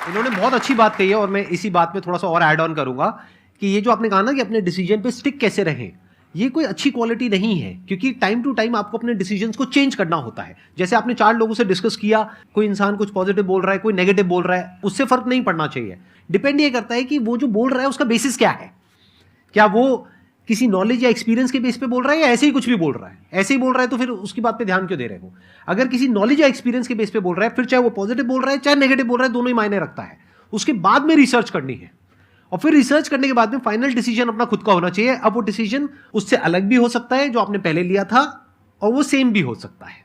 इन्होंने बहुत अच्छी बात कही है और मैं इसी बात में थोड़ा सा और ऐड ऑन करूंगा कि ये जो आपने कहा ना कि अपने डिसीजन पे स्टिक कैसे रहें, ये कोई अच्छी क्वालिटी नहीं है, क्योंकि टाइम टू टाइम आपको अपने डिसीजंस को चेंज करना होता है। जैसे आपने 4 लोगों से डिस्कस किया, कोई इंसान कुछ पॉजिटिव बोल रहा है, कोई नेगेटिव बोल रहा है, उससे फर्क नहीं पड़ना चाहिए। डिपेंड ये करता है कि वो जो बोल रहा है उसका बेसिस क्या है। क्या वो किसी नॉलेज या एक्सपीरियंस के बेस पे बोल रहा है या ऐसे ही कुछ भी बोल रहा है? ऐसे ही बोल रहा है तो फिर उसकी बात पे ध्यान क्यों दे रहे हो? अगर किसी नॉलेज या एक्सपीरियंस के बेस पे बोल रहा है, फिर चाहे वो पॉजिटिव बोल रहा है चाहे नेगेटिव बोल रहा है, दोनों ही मायने रखता है। उसके बाद में रिसर्च करनी है और फिर रिसर्च करने के बाद में फाइनल डिसीजन अपना खुद का होना चाहिए। अब वो डिसीजन उससे अलग भी हो सकता है जो आपने पहले लिया था, और वो सेम भी हो सकता है।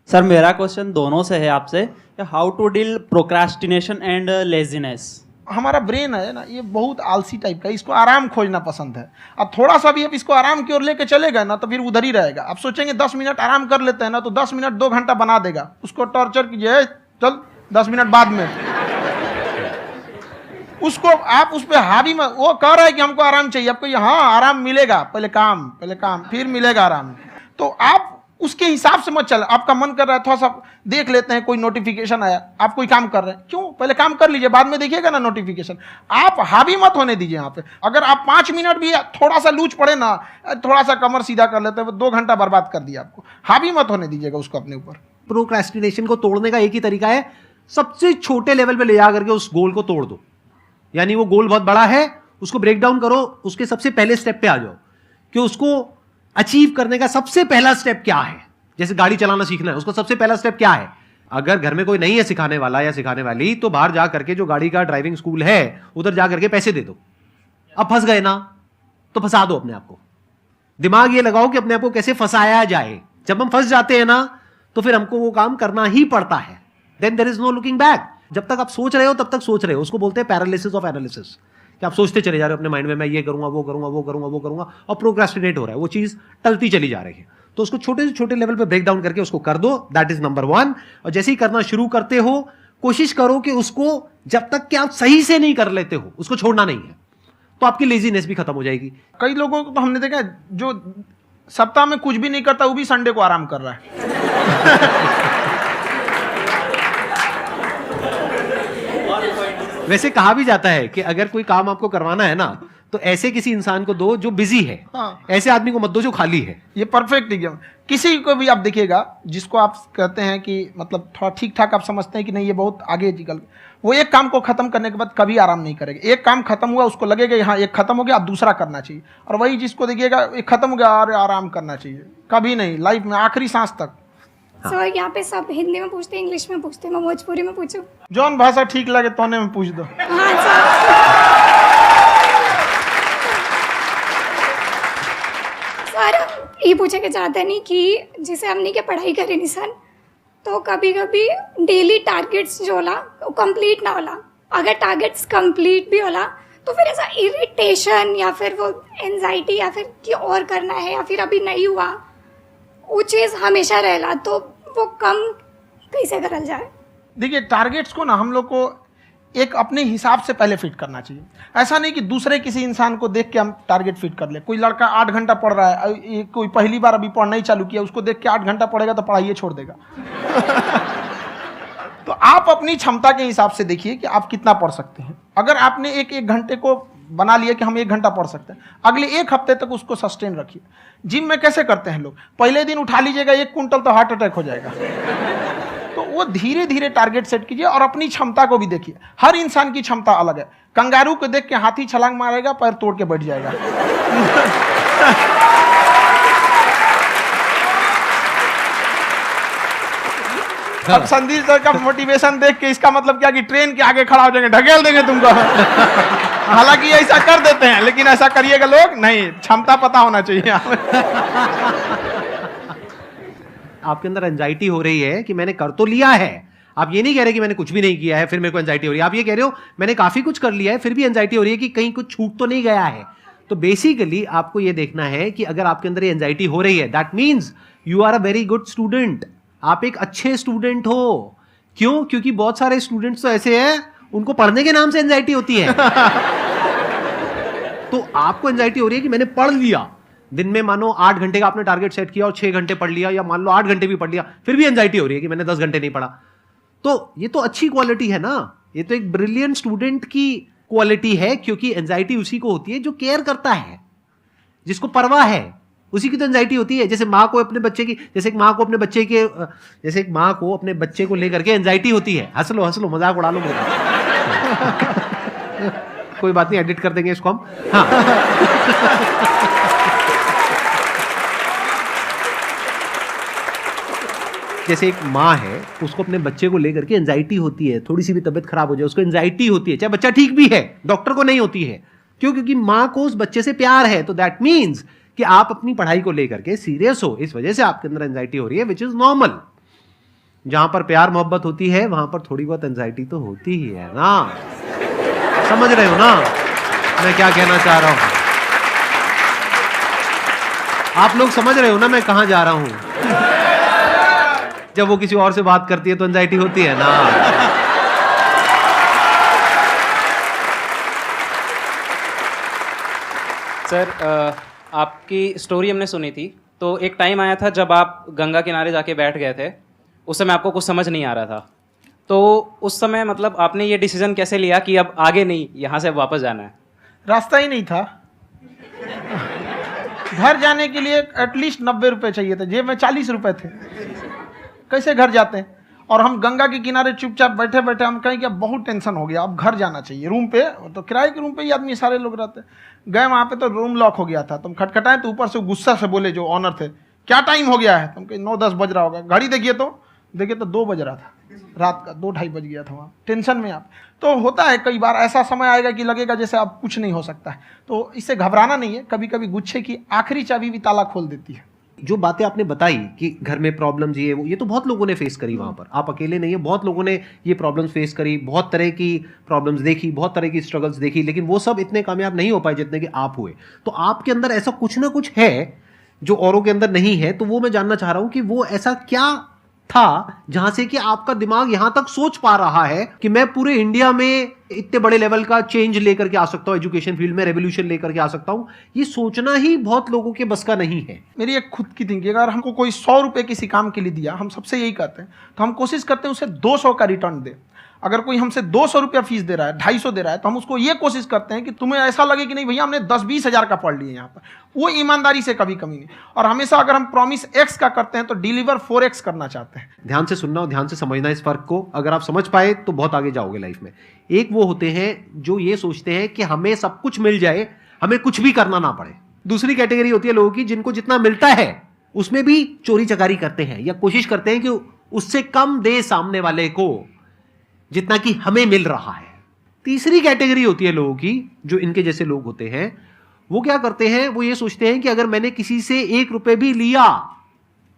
सर मेरा क्वेश्चन दोनों से है आपसे, how to deal procrastination and laziness. हमारा ब्रेन है ना, ये बहुत आलसी टाइप का है, इसको आराम खोजना पसंद है। अब थोड़ा सा भी आप इसको आराम की ओर लेके चले गए ना तो फिर उधर ही रहेगा। आप सोचेंगे 10 मिनट आराम कर लेते हैं ना, तो 10 मिनट 2 घंटा बना देगा। उसको टॉर्चर कीजिए, चल 10 मिनट बाद में। उसको आप उस पर हावी में, वो कह रहा है कि हमको आराम चाहिए, आपको हाँ आराम मिलेगा, पहले काम फिर मिलेगा आराम। तो आप उसके हिसाब से मत चल। आपका मन कर रहा है थोड़ा सा देख लेते हैं, कोई नोटिफिकेशन आया, आप कोई काम कर रहे हैं, क्यों पहले काम कर लीजिए, बाद में देखिएगा ना नोटिफिकेशन। आप हावी मत होने दीजिए यहाँ पे। अगर आप 5 मिनट भी थोड़ा सा लूज पड़े ना, थोड़ा सा कमर सीधा कर लेते हैं, 2 घंटा बर्बाद कर दिया आपको। हावी मत होने दीजिएगा उसको अपने ऊपर। प्रोक्रेस्टिनेशन को तोड़ने का एक ही तरीका है, सबसे छोटे लेवल पे ले जा करके उस गोल को तोड़ दो। यानी वो गोल बहुत बड़ा है, उसको ब्रेक डाउन करो, उसके सबसे पहले स्टेप पे आ जाओ कि उसको अचीव करने का सबसे पहला स्टेप क्या है। जैसे गाड़ी चलाना सीखना है, उसको सबसे पहला स्टेप क्या है? अगर घर में कोई नहीं है सिखाने वाला या सिखाने वाली, तो बाहर जा करके जो गाड़ी का ड्राइविंग स्कूल है उधर जा करके पैसे दे दो। अब फंस गए ना, तो फंसा दो अपने आप को। दिमाग ये लगाओ कि अपने आप को कैसे फंसाया जाए। जब हम फंस जाते हैं ना, तो फिर हमको वो काम करना ही पड़ता है। Then there is no looking back. जब तक आप सोच रहे हो तब तक सोच रहे हो, उसको बोलते हैं पैरालिसिस ऑफ एनालिसिस, कि आप सोचते चले जा रहे हो अपने माइंड में, मैं ये करूंगा वो करूंगा वो करूंगा वो करूंगा, और प्रोक्रेस्टिनेट हो रहा है, वो चीज टलती चली जा रही है। तो उसको छोटे से छोटे लेवल पे ब्रेक डाउन करके उसको कर दो, दैट इज नंबर 1। और जैसे ही करना शुरू करते हो, कोशिश करो कि उसको जब तक कि आप सही से नहीं कर लेते हो, उसको छोड़ना नहीं है, तो आपकी लेजीनेस भी खत्म हो जाएगी। कई लोगों को तो हमने देखा है, जो सप्ताह में कुछ भी नहीं करता, वो भी संडे को आराम कर रहा है। वैसे कहा भी जाता है कि अगर कोई काम आपको करवाना है ना, तो ऐसे किसी इंसान को दो जो बिजी है। हाँ। ऐसे आदमी को मत दो जो खाली है। ये परफेक्ट एग्जाम। किसी को भी आप देखिएगा जिसको आप कहते हैं कि मतलब थोड़ा ठीक ठाक आप समझते हैं कि नहीं ये बहुत आगे निकल, वो एक काम को खत्म करने के बाद कभी आराम नहीं करेगा। एक काम खत्म हुआ, उसको लगेगा हाँ एक खत्म हो गया, अब दूसरा करना चाहिए। और वही जिसको देखिएगा एक खत्म हो गया, अरे आराम करना चाहिए, कभी नहीं, लाइफ में आखिरी सांस तक। सर यहाँ पे सब हिंदी में पूछते हैं, इंग्लिश में पूछते हैं, मैं भोजपुरी में पूछूं? जौन भाषा ठीक लगे तोने में पूछ दो। हाँ सर। सर ये पूछे के चाहते नहीं कि जैसे हमने के पढ़ाई करे निशान, तो कभी कभी डेली टारगेट्स जो होला वो कंप्लीट ना होला। अगर टारगेट्स कंप्लीट भी होला तो फिर ऐसा इरिटेशन या फिर वो एंजाइटी या फिर कि और करना है या फिर अभी नहीं हुआ, वो चीज़ हमेशा रहेला। तो वो कम कैसे करल जाए? देखिए टारगेट्स को ना हम लोग को एक अपने हिसाब से पहले फिट करना चाहिए। ऐसा नहीं कि दूसरे किसी इंसान को देख के हम टारगेट फिट कर ले। कोई लड़का 8 घंटा पढ़ रहा है, कोई पहली बार अभी पढ़ना ही चालू किया, उसको देख के 8 घंटा पढ़ेगा तो पढ़ाइए छोड़ देगा। तो आप अपनी क्षमता के हिसाब से देखिए कि आप कितना पढ़ सकते हैं। अगर आपने एक घंटे को बना लिया कि हम 1 घंटा पढ़ सकते हैं, अगले 1 हफ्ते तक उसको सस्टेन रखिए। जिम में कैसे करते हैं लोग, पहले दिन उठा लीजिएगा 1 कुंटल तो हार्ट अटैक हो जाएगा। तो वो धीरे धीरे टारगेट सेट कीजिए और अपनी क्षमता को भी देखिए। हर इंसान की क्षमता अलग है। कंगारू को देख के हाथी छलांग मारेगा, पैर तोड़ के बैठ जाएगा। अब संदीप सर का मोटिवेशन देख के इसका मतलब क्या कि ट्रेन के आगे खड़ा हो जाएंगे, ढकेल देंगे तुमको। हालांकि ऐसा कर देते हैं, लेकिन ऐसा करिएगा लोग नहीं, क्षमता पता होना चाहिए। आपके अंदर एंजाइटी हो रही है कि मैंने कर तो लिया है। आप ये नहीं कह रहे कि मैंने कुछ भी नहीं किया है फिर मेरे को एंजाइटी हो रही है। आप ये कह रहे हो मैंने काफी कुछ कर लिया है फिर भी एंजाइटी हो रही है कि कहीं कुछ छूट तो नहीं गया है। तो बेसिकली आपको ये देखना है कि अगर आपके अंदर ये एंजाइटी हो रही है, that means you are a very good student. आप एक अच्छे स्टूडेंट हो। क्यों? क्योंकि बहुत सारे स्टूडेंट्स तो ऐसे हैं उनको पढ़ने के नाम से एंजाइटी होती है। तो आपको एंजाइटी हो रही है कि मैंने पढ़ लिया, दिन में मानो 8 घंटे का आपने टारगेट सेट किया और 6 घंटे पढ़ लिया, या मान लो 8 घंटे भी पढ़ लिया, फिर भी एंजाइटी हो रही है कि मैंने 10 घंटे नहीं पढ़ा। तो ये तो अच्छी क्वालिटी है ना, ये तो एक ब्रिलियंट स्टूडेंट की क्वालिटी है, क्योंकि एंजाइटी उसी को होती है जो केयर करता है, जिसको परवाह है, उसी की तो एंजाइटी होती है। जैसे माँ को अपने बच्चे की, जैसे एक माँ को अपने बच्चे के, जैसे एक माँ को अपने बच्चे को लेकर के एंजाइटी होती है। हंस लो मजाक उड़ा लो मेरा। कोई बात नहीं, एडिट कर देंगे इसको हम। हाँ जैसे एक माँ है, उसको अपने बच्चे को लेकर के एंजाइटी होती है, थोड़ी सी भी तबीयत खराब हो जाए उसको एंजाइटी होती है, चाहे बच्चा ठीक भी है, डॉक्टर को नहीं होती है। क्यों? क्योंकि माँ को उस बच्चे से प्यार है। तो दैट मीन्स कि आप अपनी पढ़ाई को लेकर के सीरियस हो, इस वजह से आपके अंदर एंजाइटी हो रही है, विच इज नॉर्मल। जहां पर प्यार मोहब्बत होती है वहां पर थोड़ी बहुत एंजाइटी तो होती ही है ना। समझ रहे हो ना मैं क्या कहना चाह रहा हूं? आप लोग समझ रहे हो ना मैं कहां जा रहा हूं? जब वो किसी और से बात करती है तो एंजाइटी होती है ना। सर आपकी स्टोरी हमने सुनी थी, तो एक टाइम आया था जब आप गंगा किनारे जाके बैठ गए थे, उस समय आपको कुछ समझ नहीं आ रहा था, तो उस समय मतलब आपने ये डिसीजन कैसे लिया कि अब आगे नहीं, यहाँ से वापस जाना है? रास्ता ही नहीं था। घर जाने के लिए एटलीस्ट 90 रुपए चाहिए थे, जेब में 40 रुपए थे, कैसे घर जाते हैं? और हम गंगा के किनारे चुपचाप बैठे बैठे हम कहें कि अब बहुत टेंशन हो गया, अब घर जाना चाहिए। रूम पे, तो किराए के रूम पे ही आदमी सारे लोग रहते। गए वहाँ पे तो रूम लॉक हो गया था। तुम खटखटाए तो ऊपर से गुस्सा से बोले जो ऑनर थे, क्या टाइम हो गया है? तुम कहे 9-10 बज रहा होगा। घड़ी देखिए तो 2 बज रहा था रात का, 2-2:30 बज गया था वहाँ। टेंशन में आप तो होता है, कई बार ऐसा समय आएगा कि लगेगा जैसे अब कुछ नहीं हो सकता है। तो इससे घबराना नहीं है। कभी कभी गुच्छे की आखिरी चाबी भी ताला खोल देती है। जो बातें आपने बताई कि घर में प्रॉब्लम्स ये वो, ये तो बहुत लोगों ने फेस करी वहां पर, आप अकेले नहीं है, बहुत लोगों ने ये प्रॉब्लम्स फेस करी, बहुत तरह की प्रॉब्लम्स देखी, बहुत तरह की स्ट्रगल्स देखी, लेकिन वो सब इतने कामयाब नहीं हो पाए जितने कि आप हुए। तो आपके अंदर ऐसा कुछ ना कुछ है जो औरों के अंदर नहीं है। तो वो मैं जानना चाह रहा हूं कि वो ऐसा क्या था जहां से कि आपका दिमाग यहां तक सोच पा रहा है कि मैं पूरे इंडिया में इतने बड़े लेवल का चेंज लेकर के आ सकता हूं, एजुकेशन फील्ड में रेवोल्यूशन लेकर के आ सकता हूं। ये सोचना ही बहुत लोगों के बस का नहीं है। मेरी एक खुद की थिंकिंग, अगर हमको कोई 100 रुपए किसी काम के लिए दिया, हम सबसे यही कहते हैं, तो हम कोशिश करते हैं उसे 200 का रिटर्न दे। अगर कोई हमसे 200 रुपया फीस दे रहा है, 250 दे रहा है, तो हम उसको ये कोशिश करते हैं कि तुम्हें ऐसा लगे कि नहीं भैया हमने 10-20 हज़ार का पढ़ लिया यहाँ पर। वो ईमानदारी से कभी कमी नहीं। और हमेशा अगर हम प्रॉमिस एक्स का करते हैं तो डिलीवर 4x करना चाहते हैं। ध्यान से सुनना और ध्यान से समझना इस फर्क को। अगर आप समझ पाए तो बहुत आगे जाओगे लाइफ में। एक वो होते हैं जो ये सोचते हैं कि हमें सब कुछ मिल जाए, हमें कुछ भी करना ना पड़े। दूसरी कैटेगरी होती है लोगों की जिनको जितना मिलता है उसमें भी चोरी चकारी करते हैं या कोशिश करते हैं कि उससे कम दे सामने वाले को जितना कि हमें मिल रहा है। तीसरी कैटेगरी होती है लोगों की, जो इनके जैसे लोग होते हैं, वो क्या करते हैं, वो ये सोचते हैं कि अगर मैंने किसी से 1 रुपए भी लिया,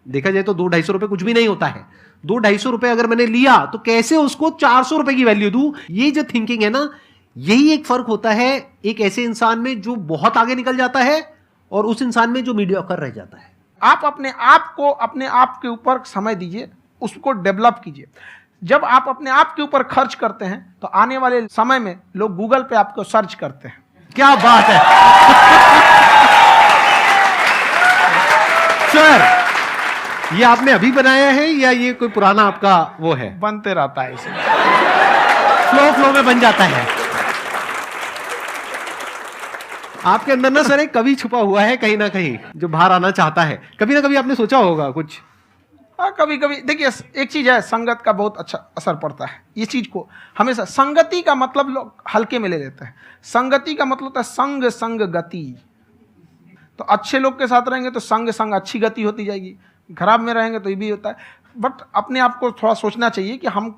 देखा जाए तो 200-250 रुपए कुछ भी नहीं होता है, 200-250 रुपए अगर मैंने लिया तो कैसे उसको 400 रुपए की वैल्यू दूं। ये जो थिंकिंग है ना, यही एक फर्क होता है एक ऐसे इंसान में जो बहुत आगे निकल जाता है और उस इंसान में जो मीडियोकर रह जाता है। आप अपने आप को अपने आप के ऊपर समय दीजिए, उसको डेवलप कीजिए। जब आप अपने आप के ऊपर खर्च करते हैं तो आने वाले समय में लोग गूगल पे आपको सर्च करते हैं। क्या बात है सर, ये आपने अभी बनाया है या ये कोई पुराना आपका वो है? बनते रहता है इसे, फ्लो में बन जाता है। आपके अंदर ना सर एक कवि छुपा हुआ है कहीं ना कहीं जो बाहर आना चाहता है। कभी ना कभी आपने सोचा होगा कुछ। हाँ, कभी कभी देखिए, एक चीज है, संगत का बहुत अच्छा असर पड़ता है। ये चीज को हमेशा, संगति का मतलब लोग हल्के में ले लेते हैं। संगति का मतलब होता है संग संग गति। तो अच्छे लोग के साथ रहेंगे तो संग संग अच्छी गति होती जाएगी, खराब में रहेंगे तो ये भी होता है। बट अपने आप को थोड़ा सोचना चाहिए कि हम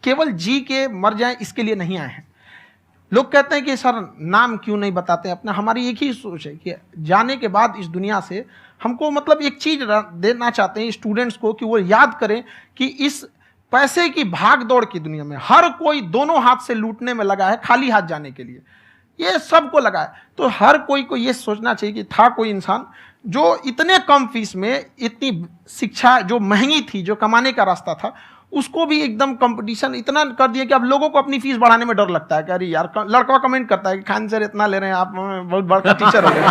केवल जी के मर जाएं इसके लिए नहीं आए हैं। लोग कहते हैं कि सर नाम क्यों नहीं बताते अपना। हमारी एक ही सोच है कि जाने के बाद इस दुनिया से हमको मतलब एक चीज देना चाहते हैं स्टूडेंट्स को, कि वो याद करें कि इस पैसे की भाग दौड़ की दुनिया में हर कोई दोनों हाथ से लूटने में लगा है, खाली हाथ जाने के लिए ये सबको लगा है। तो हर कोई को ये सोचना चाहिए कि था कोई इंसान जो इतने कम फीस में इतनी शिक्षा जो महंगी थी, जो कमाने का रास्ता था, उसको भी एकदम कंपटीशन इतना कर दिया कि अब लोगों को अपनी फीस बढ़ाने में डर लगता है कि अरे यार, लड़का कमेंट करता है कि खान सर इतना ले रहे हैं, आप बहुत बड़ा टीचर हो गए।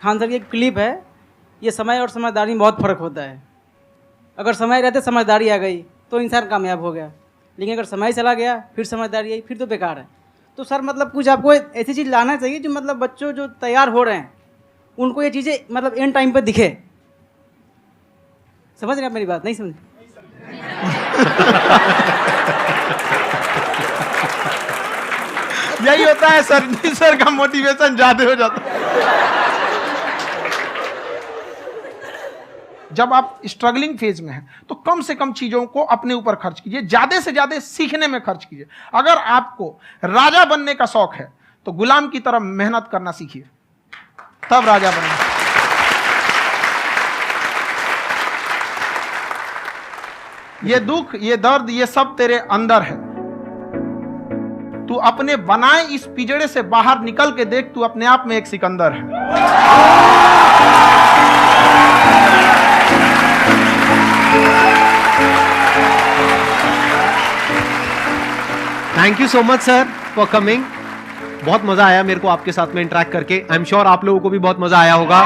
खान सर की एक क्लिप है, ये समय और समझदारी में बहुत फर्क होता है। अगर समय रहते समझदारी आ गई तो इंसान कामयाब हो गया, लेकिन अगर समय चला गया फिर समझदारी आई फिर तो बेकार है। तो सर मतलब कुछ आपको ऐसी चीज़ लाना चाहिए जो मतलब बच्चों जो तैयार हो रहे हैं उनको ये चीज़ें मतलब एंड टाइम पे दिखे। समझ रहे हैं आप मेरी बात? नहीं समझ? यही होता है सर, सर का मोटिवेशन ज्यादा हो जाता है। जब आप स्ट्रगलिंग फेज में हैं तो कम से कम चीजों को अपने ऊपर खर्च कीजिए, ज्यादा से ज्यादा सीखने में खर्च कीजिए। अगर आपको राजा बनने का शौक है तो गुलाम की तरह मेहनत करना सीखिए, तब राजा बनेंगे। ये दुख, ये दर्द, ये सब तेरे अंदर है। तू अपने बनाए इस पिंजड़े से बाहर निकल के देख, तू अपने आप में एक सिकंदर है। Thank you so much sir for coming. बहुत मजा आया मेरे को आपके साथ में इंटरेक्ट करके। आई एम श्योर आप लोगों को भी बहुत मजा आया होगा।